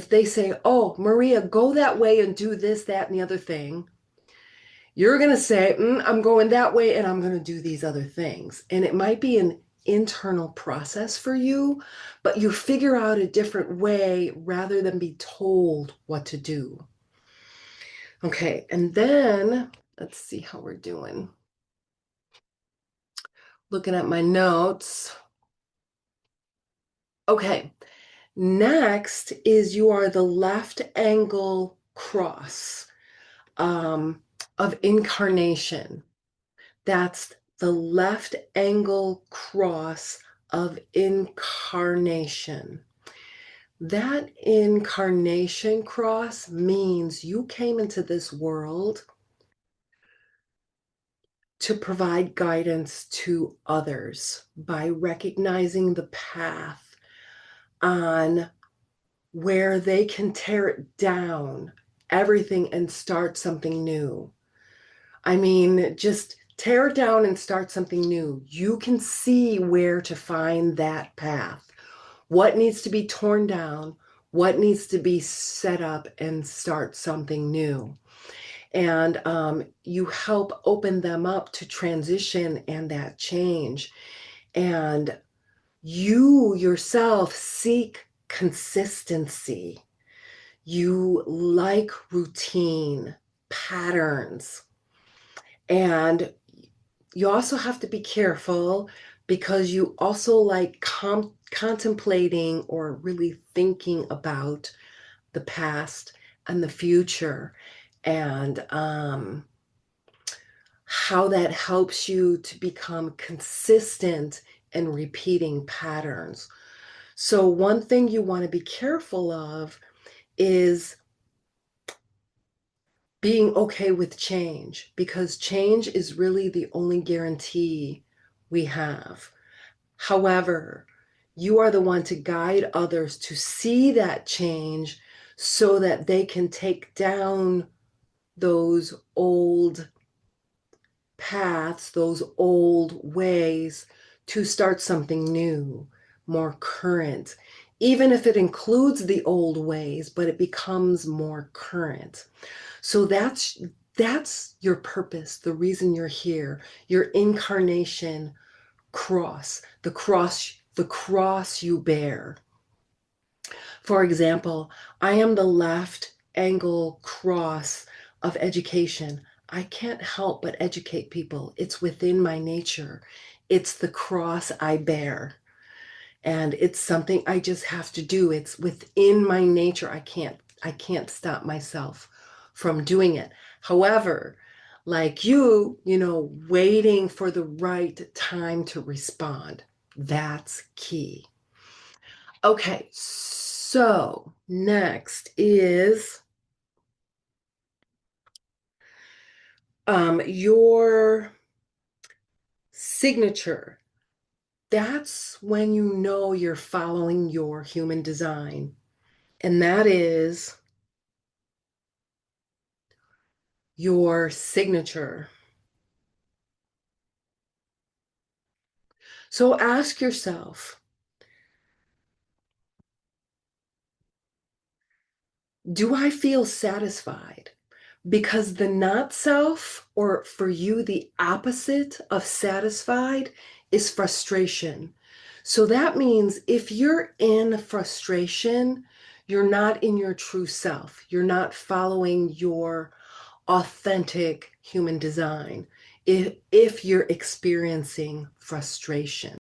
if they say, oh, Maria, go that way and do this, that, and the other thing, you're going to say, I'm going that way and I'm going to do these other things. And it might be an internal process for you, but you figure out a different way rather than be told what to do. Okay, and then let's see how we're doing. Looking at my notes. Okay, next is you are the left angle cross of incarnation. That's the left angle cross of incarnation. That incarnation cross means you came into this world to provide guidance to others by recognizing the path on where they can tear it down, everything, and start something new. I mean, just tear it down and start something new. You can see where to find that path. What needs to be torn down, what needs to be set up and start something new. And you help open them up to transition and that change. And you yourself seek consistency. You like routine, patterns. And you also have to be careful because you also like contemplating or really thinking about the past and the future, and how that helps you to become consistent in repeating patterns. So one thing you want to be careful of is being okay with change, because change is really the only guarantee we have. However, you are the one to guide others to see that change so that they can take down those old paths, those old ways, to start something new, more current, even if it includes the old ways, but it becomes more current. So that's your purpose, the reason you're here, your incarnation cross, the cross you bear. For example, I am the left angle cross of education. I can't help but educate people. It's within my nature. It's the cross I bear. And it's something I just have to do. It's within my nature. I can't stop myself from doing it. However, like waiting for the right time to respond. That's key. Okay, so next is your signature. That's when you know you're following your human design. And that is your signature. So ask yourself, do I feel satisfied? Because the not self, or for you, the opposite of satisfied, is frustration. So that means if you're in frustration, you're not in your true self. You're not following your authentic human design if you're experiencing frustration.